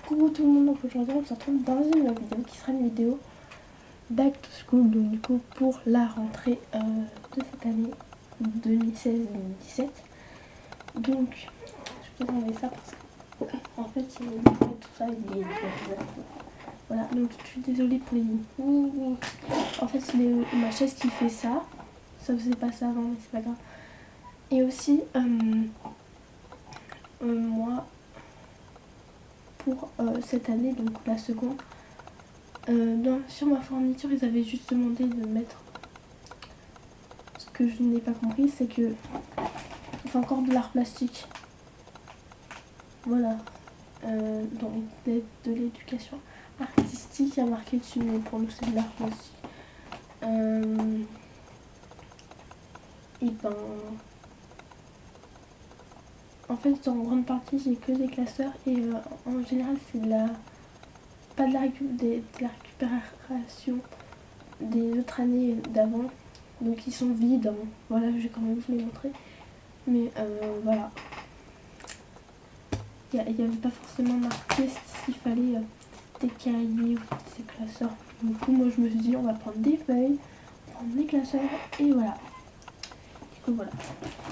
Coucou tout le monde, donc aujourd'hui on se retrouve dans une nouvelle vidéo qui sera une vidéo back to school, donc du coup pour la rentrée de cette année 2016-2017. Donc je peux enlever ça parce que en fait il y a tout ça, il est voilà, donc je suis désolée pour les lignes. En fait c'est ma chaise qui fait ça, ça faisait pas ça avant mais c'est pas grave. Et aussi moi pour cette année, donc la seconde, sur ma fourniture ils avaient juste demandé de mettre, ce que je n'ai pas compris c'est que c'est encore de l'art plastique, voilà, donc de l'éducation artistique, il y a marqué dessus mais pour nous c'est de l'art plastique. Et ben en fait en grande partie j'ai que des classeurs et en général c'est de la pas de la récupération des autres années d'avant, donc ils sont vides, hein. Voilà, j'ai quand même vous les montrer, mais voilà, il n'y avait pas forcément marqué s'il fallait des cahiers ou des classeurs. Du coup moi je me suis dit on va prendre des feuilles, prendre des classeurs et voilà. Du coup voilà,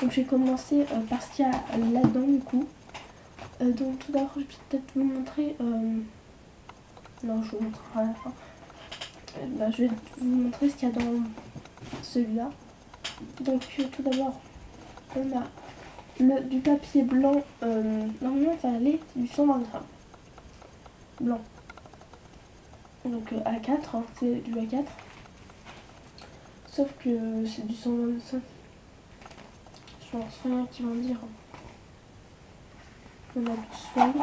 donc j'ai commencé par ce qu'il y a là-dedans du coup. Donc tout d'abord je vais peut-être vous montrer, non je vous montrerai à la fin. Je vais vous montrer ce qu'il y a dans celui-là. Donc tout d'abord on a du papier blanc, normalement ça allait du 120 grammes blanc, donc A4, hein, c'est du A4, sauf que c'est du 125, je pense rien qui vont dire. On a 12 feuilles,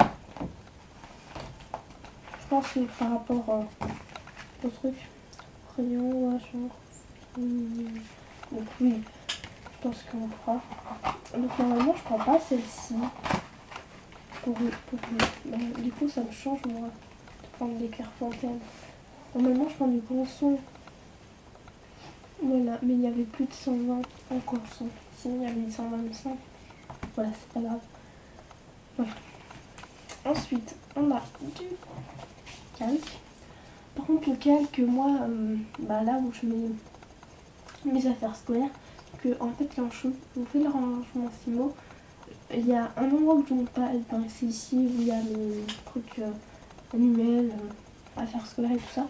je pense que par rapport au truc, crayon, donc oui, je pense qu'on fera. Donc normalement je prends pas celle-ci du coup ça me change moi de prendre des Clairefontaine. Normalement je prends du gros son, voilà, mais il y avait plus de 120 encore son, sinon il y avait 125, voilà, c'est pas grave. Voilà. Ensuite on a du calque. Par contre le calque, moi là où je mets mes affaires scolaires, que en fait quand je fais le rangement Fimo, il y a un endroit où je ne mets pas, c'est ici où il y a les trucs annuels, affaires scolaires et tout ça.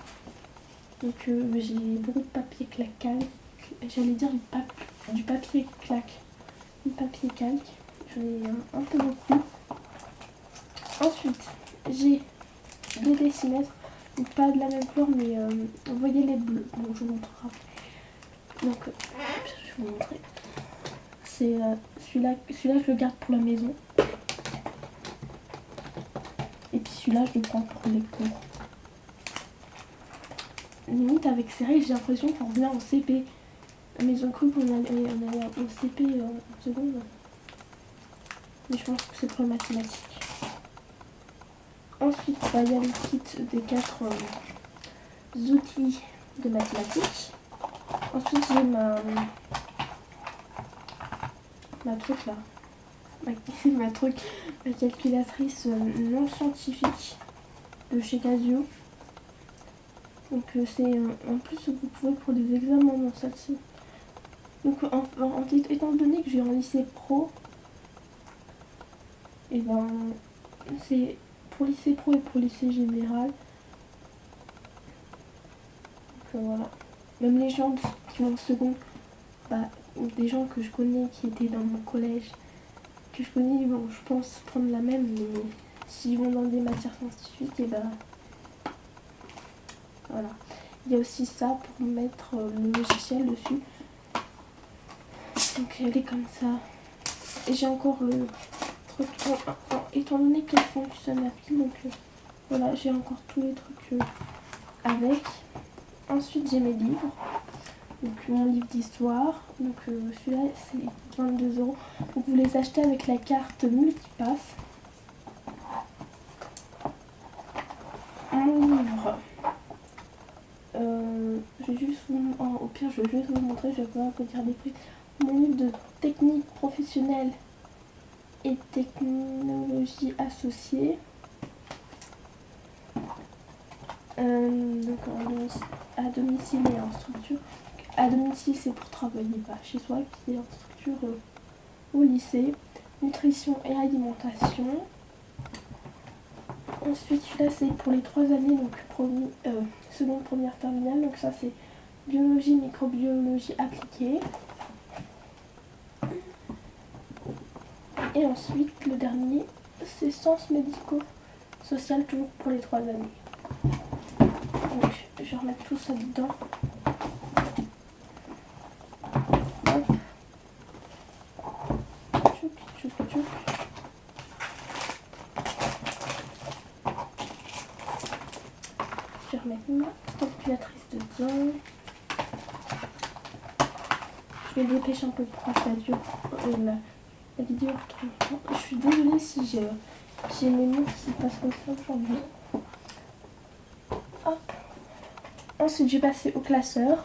Donc j'ai beaucoup de papier calque, j'allais dire du papier claque, du papier calque, j'en ai un peu beaucoup. Ensuite j'ai des décimètres, donc pas de la même couleur mais vous voyez les bleus, donc je vous montrerai. Donc je vais vous montrer. C'est celui-là je le garde pour la maison. Et puis celui-là je le prends pour les cours. Limite avec ces règles j'ai l'impression qu'on revient en CP. Mais ils ont cru qu'on allait au CP en seconde. Mais je pense que c'est pour les mathématiques. Ensuite il y a le kit des 4 outils de mathématiques. Ensuite j'ai ma truc là. Ma calculatrice non scientifique de chez Casio. Donc c'est en plus vous pouvez pour des examens dans celle-ci. Donc étant donné que j'ai un lycée pro, et ben c'est pour lycée pro et pour lycée général. Donc voilà. Même les gens qui vont en seconde, des gens que je connais qui étaient dans mon collège, que je connais, ils vont je pense prendre la même, mais s'ils vont dans des matières scientifiques, et ben voilà. Il y a aussi ça pour mettre le logiciel dessus. Donc elle est comme ça. Et j'ai encore le truc, étant donné qu'elle fonctionne à pile, donc voilà, j'ai encore tous les trucs avec. Ensuite j'ai mes livres. Donc mon livre d'histoire. Donc celui-là c'est 22 €. Donc vous les achetez avec la carte Multipass. Mon livre. Je vais juste au pire je vais juste vous montrer, je vais pas vous dire des prix. Mon livre de technique professionnelle et technologie associée. Donc à domicile et en structure. À domicile, c'est pour travailler chez soi, puis en structure au lycée. Nutrition et alimentation. Ensuite, celui-là, c'est pour les 3 années, donc seconde, première, terminale. Donc ça, c'est biologie, microbiologie appliquée. Et ensuite, le dernier, c'est sciences médico-sociales, toujours pour les 3 années. Donc, je vais remettre tout ça dedans. Hop. Tchouk, tchouk, tchouk. Je vais remettre ma calculatrice dedans. Je vais dépêcher un peu pour que la vidéo retrouve. Je suis désolée si j'ai mes mots qui passent comme ça aujourd'hui. Hop. Ensuite, j'ai passé au classeur.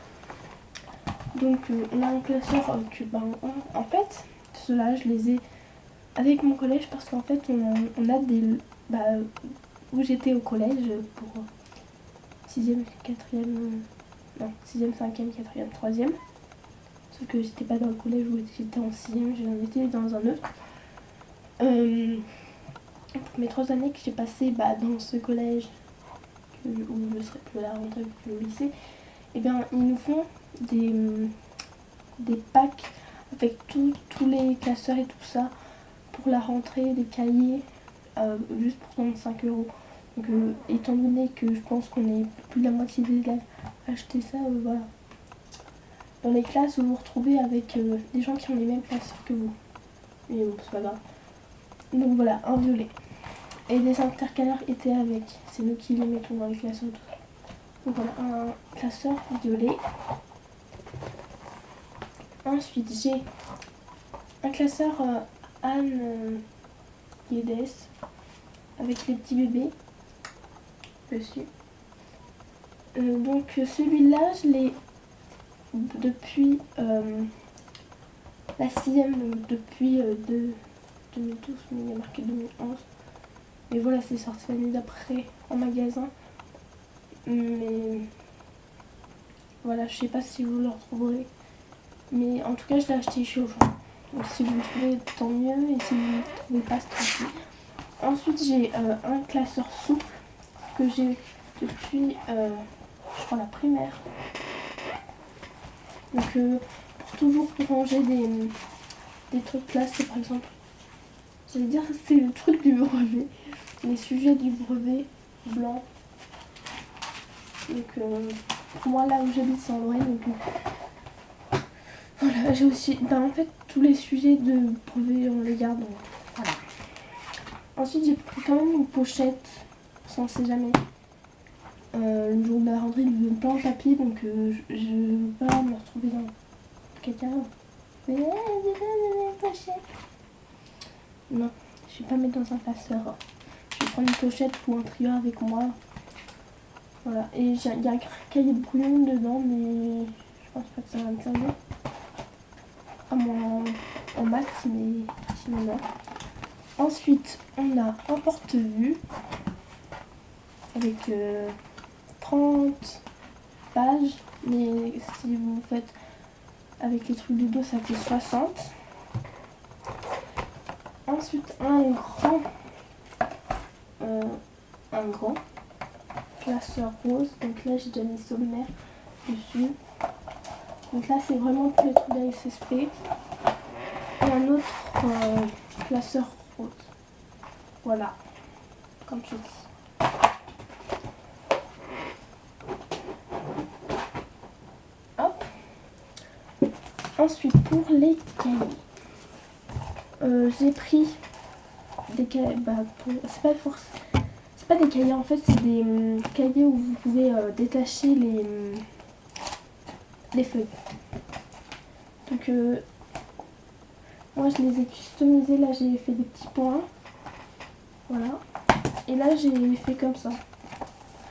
Donc, on a un classeur que, en fait, ceux-là, je les ai avec mon collège parce qu'en fait, on a des... où j'étais au collège pour 6e, 4e... non, 6e, 5e, 4e, 3e. Sauf que j'étais pas dans le collège où j'étais en 6e, j'étais dans un autre. Pour mes 3 années que j'ai passées dans ce collège où je serai plus à la rentrée que au lycée, et bien ils nous font des packs avec tous les classeurs et tout ça pour la rentrée, des cahiers, juste pour 35 €. Donc étant donné que je pense qu'on est plus de la moitié des élèves à acheter ça, voilà. Dans les classes, vous vous retrouvez avec des gens qui ont les mêmes classeurs que vous. Mais bon, c'est pas grave. Donc voilà, un violet. Et des intercalaires étaient avec. C'est nous qui les mettons dans les classeurs. Donc voilà, un classeur violet. Ensuite, j'ai un classeur Anne Guedes avec les petits bébés dessus. Donc celui-là, je l'ai depuis la 6e, donc depuis 2012, mais il y a marqué 2011. Mais voilà, c'est sorti l'année d'après en magasin. Mais voilà, je sais pas si vous le retrouverez. Mais en tout cas, je l'ai acheté chez Auchan. Donc si vous le trouvez, tant mieux. Et si vous ne le trouvez pas, c'est tant pis. Ensuite, j'ai un classeur souple que j'ai depuis, je crois, la primaire. Donc toujours pour ranger des trucs classés, par exemple. J'allais dire c'est le truc du brevet. Les sujets du brevet blanc. Donc pour moi, là où j'habite, c'est en Lorraine. Donc voilà, j'ai aussi... en fait, tous les sujets de brevet, on les garde. Donc, voilà. Ensuite, j'ai pris quand même une pochette. Ça, on sait jamais. Le jour de la rentrée, il me plein de papier. Donc je ne veux pas me retrouver dans quelqu'un. Mais déjà, une pochette. Non, je vais pas mettre dans un classeur. Je vais prendre une pochette ou un trio avec moi. Voilà, et il y a un cahier de brouillon dedans, mais je pense pas que ça va me servir. À moins en maths, mais sinon non. Ensuite, on a un porte-vue avec 30 pages, mais si vous faites avec les trucs du dos, ça fait 60. Ensuite, un grand classeur rose. Donc là, j'ai déjà mis sommaire dessus. Donc là, c'est vraiment pour les trucs d'ASSP. Et un autre classeur rose. Voilà, comme ceci. Hop. Ensuite, pour les cahiers, j'ai pris des cahiers. C'est pas des cahiers, en fait, c'est des cahiers où vous pouvez détacher les feuilles. Donc moi je les ai customisés, là j'ai fait des petits points. Voilà. Et là j'ai fait comme ça.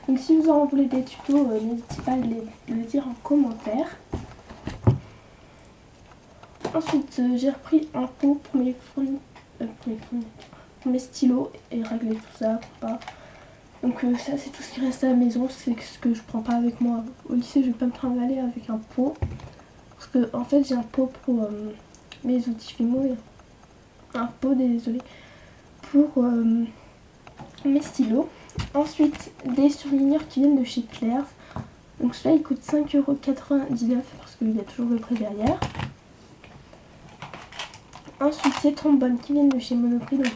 Donc si vous en voulez des tutos, n'hésitez pas à le dire en commentaire. Ensuite j'ai repris un pot pour mes stylos et régler tout ça pour pas Donc ça c'est tout ce qui reste à la maison, c'est ce que je prends pas avec moi. Au lycée je vais pas me trimballer avec un pot. Parce que en fait j'ai un pot pour mes outils Fimo. Un pot, désolé, pour mes stylos. Ensuite des surligneurs qui viennent de chez Claire's. Donc celui-là il coûte 5,99 € parce qu'il y a toujours le prix derrière. Ensuite ces trombones qui viennent de chez Monoprix, donc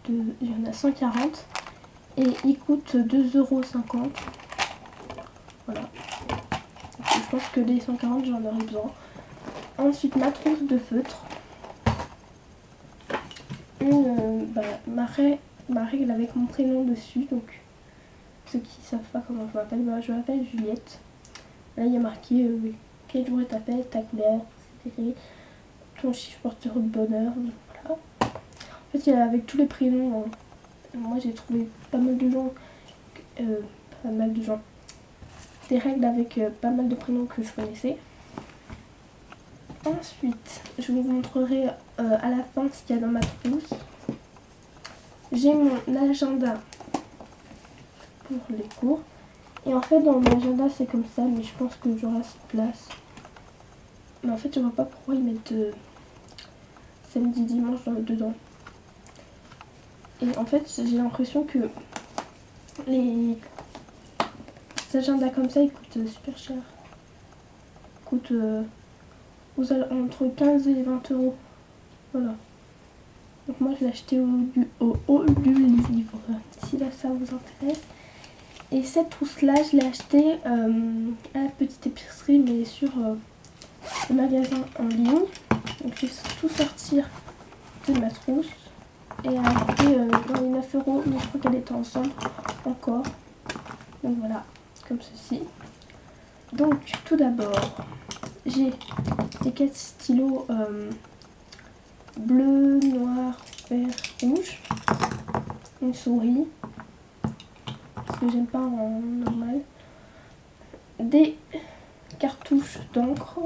il y en a 140 et ils coûtent 2,50 €. Voilà. Donc, je pense que les 140 j'en aurai besoin. Ensuite ma trousse de feutre. Ma règle avec mon prénom dessus, donc ceux qui savent pas comment je m'appelle, je m'appelle Juliette. Là il y a marqué quel jour est ta fête, ta couleur, c'est écrit ton chiffre porteur de bonheur, donc voilà. En fait avec tous les prénoms, moi j'ai trouvé pas mal de gens, des règles avec pas mal de prénoms que je connaissais. Ensuite je vous montrerai à la fin ce qu'il y a dans ma trousse. J'ai mon agenda pour les cours. Et en fait dans mon agenda c'est comme ça, mais je pense que j'aurai assez de place. Mais en fait je vois pas pourquoi ils mettent samedi, dimanche dedans. Et en fait j'ai l'impression que les agendas comme ça ils coûtent super cher. Ils coûtent entre 15 et 20 €. Voilà. Donc moi je l'ai acheté au haut du livre, si là ça vous intéresse. Et cette trousse là je l'ai achetée à la petite épicerie, mais sur le magasin en ligne. Donc je vais tout sortir de ma trousse et elle a coûté dans les 9 €, mais je crois qu'elle était ensemble encore. Donc voilà, comme ceci. Donc tout d'abord j'ai les 4 stylos bleu, noir, vert, rouge, une souris, parce que j'aime pas en normal, des cartouches d'encre,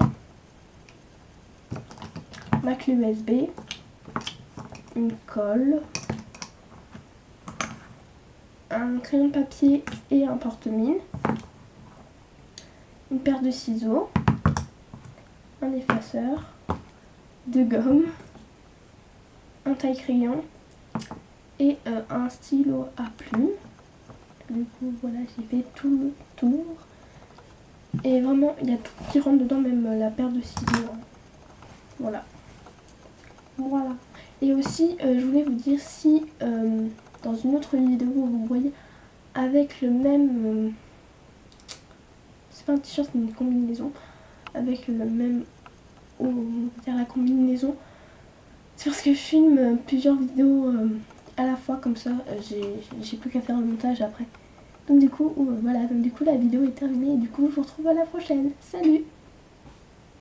ma clé USB, une colle, un crayon de papier et un porte-mine, une paire de ciseaux, un effaceur, de gomme, un taille-crayon et un stylo à plume. Du coup voilà, j'ai fait tout le tour. Et vraiment il y a tout qui rentre dedans, même la paire de ciseaux. Voilà. Voilà. Et aussi je voulais vous dire, si dans une autre vidéo vous voyez avec le même c'est pas un t-shirt mais une combinaison, avec le même on va dire la combinaison, c'est parce que je filme plusieurs vidéos à la fois, comme ça j'ai plus qu'à faire le montage après. Donc du coup voilà, donc du coup la vidéo est terminée et du coup je vous retrouve à la prochaine. Salut!